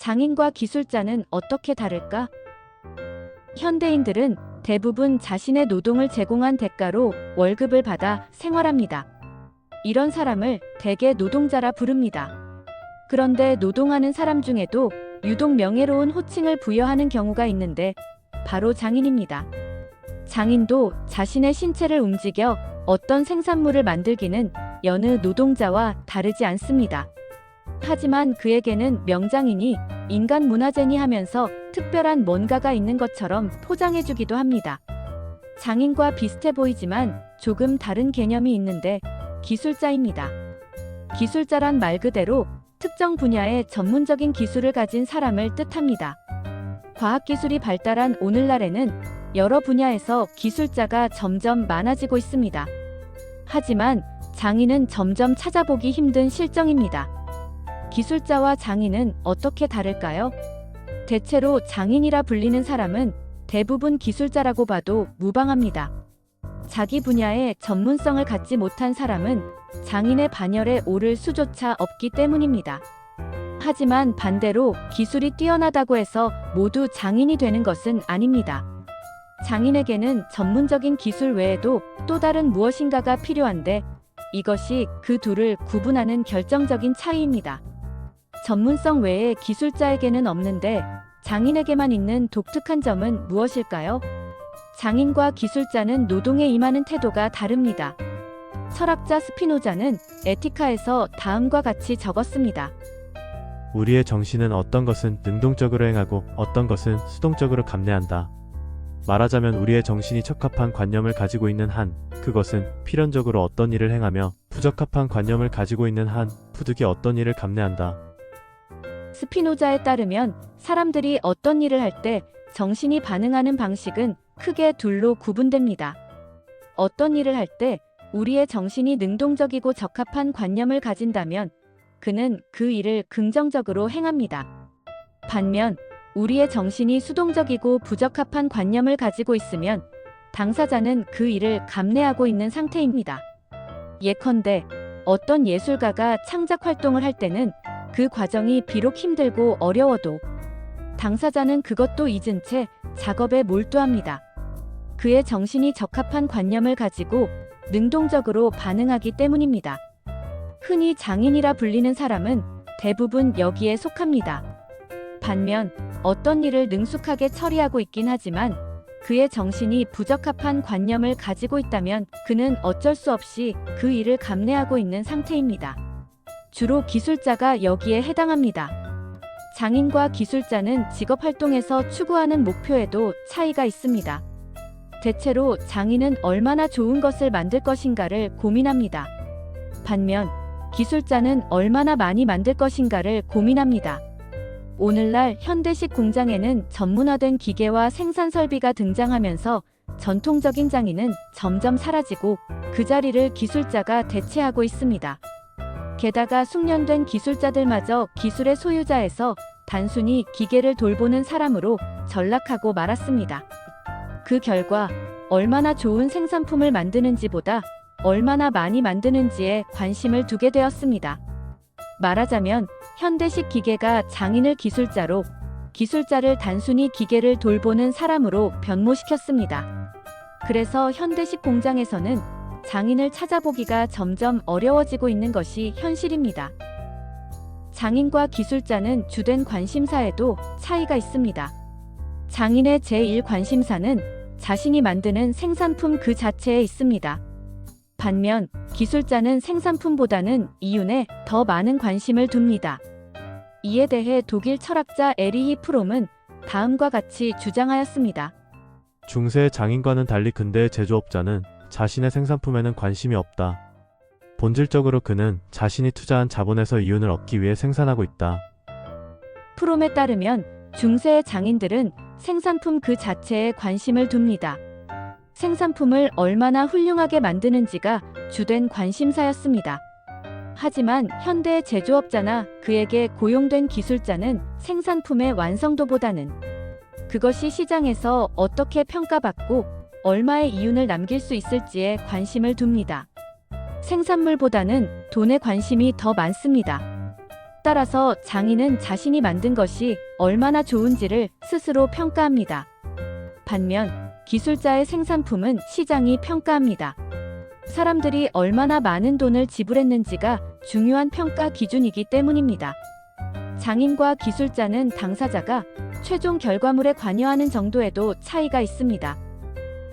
장인과 기술자는 어떻게 다를까? 현대인들은 대부분 자신의 노동을 제공한 대가로 월급을 받아 생활합니다. 이런 사람을 대개 노동자라 부릅니다. 그런데 노동하는 사람 중에도 유독 명예로운 호칭을 부여하는 경우가 있는데 바로 장인입니다. 장인도 자신의 신체를 움직여 어떤 생산물을 만들기는 여느 노동자와 다르지 않습니다. 하지만 그에게는 명장인이 인간 문화재니 하면서 특별한 뭔가가 있는 것처럼 포장해주기도 합니다. 장인과 비슷해 보이지만 조금 다른 개념이 있는데 기술자입니다. 기술자란 말 그대로 특정 분야의 전문적인 기술을 가진 사람을 뜻합니다. 과학기술이 발달한 오늘날에는 여러 분야에서 기술자가 점점 많아지고 있습니다. 하지만 장인은 점점 찾아보기 힘든 실정입니다. 기술자와 장인은 어떻게 다를까요? 대체로 장인이라 불리는 사람은 대부분 기술자라고 봐도 무방합니다. 자기 분야의 전문성을 갖지 못한 사람은 장인의 반열에 오를 수조차 없기 때문입니다. 하지만 반대로 기술이 뛰어나다고 해서 모두 장인이 되는 것은 아닙니다. 장인에게는 전문적인 기술 외에도 또 다른 무엇인가가 필요한데 이것이 그 둘을 구분하는 결정적인 차이입니다. 전문성 외에 기술자에게는 없는데 장인에게만 있는 독특한 점은 무엇일까요? 장인과 기술자는 노동에 임하는 태도가 다릅니다. 철학자 스피노자는 에티카에서 다음과 같이 적었습니다. 우리의 정신은 어떤 것은 능동적으로 행하고 어떤 것은 수동적으로 감내한다. 말하자면 우리의 정신이 적합한 관념을 가지고 있는 한 그것은 필연적으로 어떤 일을 행하며 부적합한 관념을 가지고 있는 한 부득이 어떤 일을 감내한다. 스피노자에 따르면 사람들이 어떤 일을 할 때 정신이 반응하는 방식은 크게 둘로 구분됩니다. 어떤 일을 할 때 우리의 정신이 능동적이고 적합한 관념을 가진다면 그는 그 일을 긍정적으로 행합니다. 반면 우리의 정신이 수동적이고 부적합한 관념을 가지고 있으면 당사자는 그 일을 감내하고 있는 상태입니다. 예컨대 어떤 예술가가 창작 활동을 할 때는 그 과정이 비록 힘들고 어려워도 당사자는 그것도 잊은 채 작업에 몰두합니다. 그의 정신이 적합한 관념을 가지고 능동적으로 반응하기 때문입니다. 흔히 장인이라 불리는 사람은 대부분 여기에 속합니다. 반면 어떤 일을 능숙하게 처리하고 있긴 하지만 그의 정신이 부적합한 관념을 가지고 있다면 그는 어쩔 수 없이 그 일을 감내하고 있는 상태입니다. 주로 기술자가 여기에 해당합니다. 장인과 기술자는 직업활동에서 추구하는 목표에도 차이가 있습니다. 대체로 장인은 얼마나 좋은 것을 만들 것인가를 고민합니다. 반면 기술자는 얼마나 많이 만들 것인가를 고민합니다. 오늘날 현대식 공장에는 전문화된 기계와 생산 설비가 등장하면서 전통적인 장인은 점점 사라지고 그 자리를 기술자가 대체하고 있습니다. 게다가 숙련된 기술자들마저 기술의 소유자에서 단순히 기계를 돌보는 사람으로 전락하고 말았습니다. 그 결과 얼마나 좋은 생산품을 만드는지보다 얼마나 많이 만드는지에 관심을 두게 되었습니다. 말하자면 현대식 기계가 장인을 기술자로, 기술자를 단순히 기계를 돌보는 사람으로 변모시켰습니다. 그래서 현대식 공장에서는 장인을 찾아보기가 점점 어려워지고 있는 것이 현실입니다. 장인과 기술자는 주된 관심사에도 차이가 있습니다. 장인의 제1 관심사는 자신이 만드는 생산품 그 자체에 있습니다. 반면 기술자는 생산품보다는 이윤에 더 많은 관심을 둡니다. 이에 대해 독일 철학자 에리히 프롬은 다음과 같이 주장하였습니다. 중세의 장인과는 달리 근대의 제조업자는 자신의 생산품에는 관심이 없다. 본질적으로 그는 자신이 투자한 자본에서 이윤을 얻기 위해 생산하고 있다. 프롬에 따르면 중세의 장인들은 생산품 그 자체에 관심을 둡니다. 생산품을 얼마나 훌륭하게 만드는지가 주된 관심사였습니다. 하지만 현대의 제조업자나 그에게 고용된 기술자는 생산품의 완성도보다는 그것이 시장에서 어떻게 평가받고 얼마의 이윤을 남길 수 있을지에 관심을 둡니다. 생산물보다는 돈에 관심이 더 많습니다. 따라서 장인은 자신이 만든 것이 얼마나 좋은지를 스스로 평가합니다. 반면 기술자의 생산품은 시장이 평가합니다. 사람들이 얼마나 많은 돈을 지불했는지가 중요한 평가 기준이기 때문입니다. 장인과 기술자는 당사자가 최종 결과물에 관여하는 정도에도 차이가 있습니다.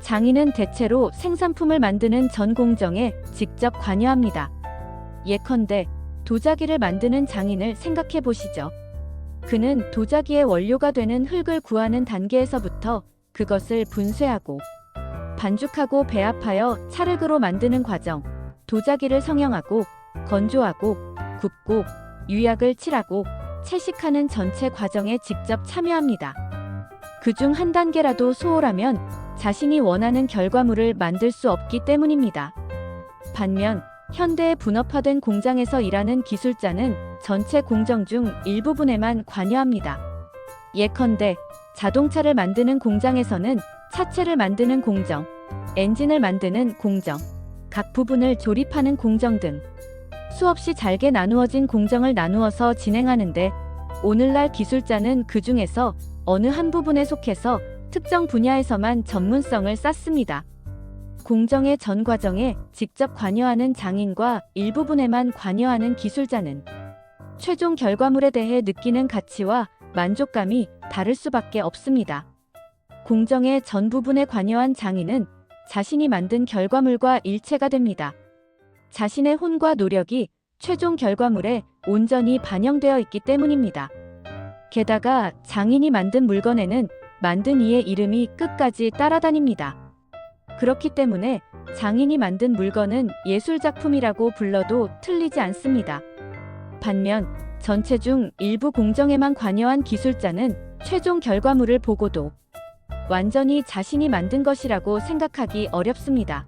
장인은 대체로 생산품을 만드는 전 공정에 직접 관여합니다. 예컨대 도자기를 만드는 장인을 생각해 보시죠. 그는 도자기의 원료가 되는 흙을 구하는 단계에서부터 그것을 분쇄하고 반죽하고 배합하여 찰흙으로 만드는 과정, 도자기를 성형하고 건조하고 굽고 유약을 칠하고 채식하는 전체 과정에 직접 참여합니다. 그중 한 단계라도 소홀하면 자신이 원하는 결과물을 만들 수 없기 때문입니다. 반면 현대의 분업화된 공장에서 일하는 기술자는 전체 공정 중 일부분에만 관여합니다. 예컨대 자동차를 만드는 공장에서는 차체를 만드는 공정, 엔진을 만드는 공정, 각 부분을 조립하는 공정 등 수없이 잘게 나누어진 공정을 나누어서 진행하는데 오늘날 기술자는 그 중에서 어느 한 부분에 속해서 특정 분야에서만 전문성을 쌓습니다. 공정의 전 과정에 직접 관여하는 장인과 일부분에만 관여하는 기술자는 최종 결과물에 대해 느끼는 가치와 만족감이 다를 수밖에 없습니다. 공정의 전 부분에 관여한 장인은 자신이 만든 결과물과 일체가 됩니다. 자신의 혼과 노력이 최종 결과물에 온전히 반영되어 있기 때문입니다. 게다가 장인이 만든 물건에는 만든 이의 이름이 끝까지 따라다닙니다. 그렇기 때문에 장인이 만든 물건은 예술작품이라고 불러도 틀리지 않습니다. 반면 전체 중 일부 공정에만 관여한 기술자는 최종 결과물을 보고도 완전히 자신이 만든 것이라고 생각하기 어렵습니다.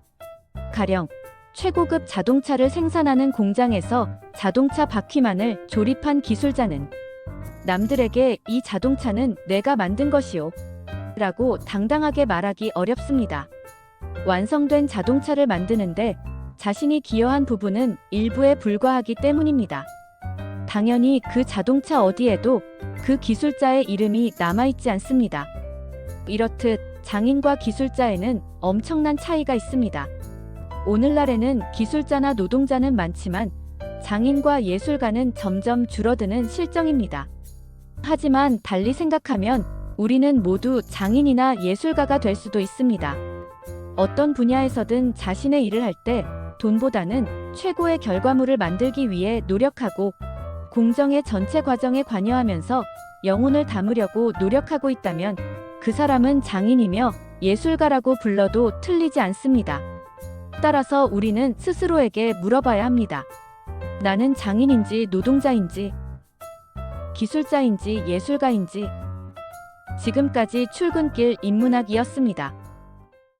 가령 최고급 자동차를 생산하는 공장에서 자동차 바퀴만을 조립한 기술자는 남들에게 이 자동차는 내가 만든 것이오 라고 당당하게 말하기 어렵습니다. 완성된 자동차를 만드는데 자신이 기여한 부분은 일부에 불과하기 때문입니다. 당연히 그 자동차 어디에도 그 기술자의 이름이 남아있지 않습니다. 이렇듯 장인과 기술자에는 엄청난 차이가 있습니다. 오늘날에는 기술자나 노동자는 많지만 장인과 예술가는 점점 줄어드는 실정입니다. 하지만 달리 생각하면 우리는 모두 장인이나 예술가가 될 수도 있습니다. 어떤 분야에서든 자신의 일을 할 때 돈보다는 최고의 결과물을 만들기 위해 노력하고 공정의 전체 과정에 관여하면서 영혼을 담으려고 노력하고 있다면 그 사람은 장인이며 예술가라고 불러도 틀리지 않습니다. 따라서 우리는 스스로에게 물어봐야 합니다. 나는 장인인지 노동자인지 기술자인지 예술가인지. 지금까지 출근길 인문학이었습니다.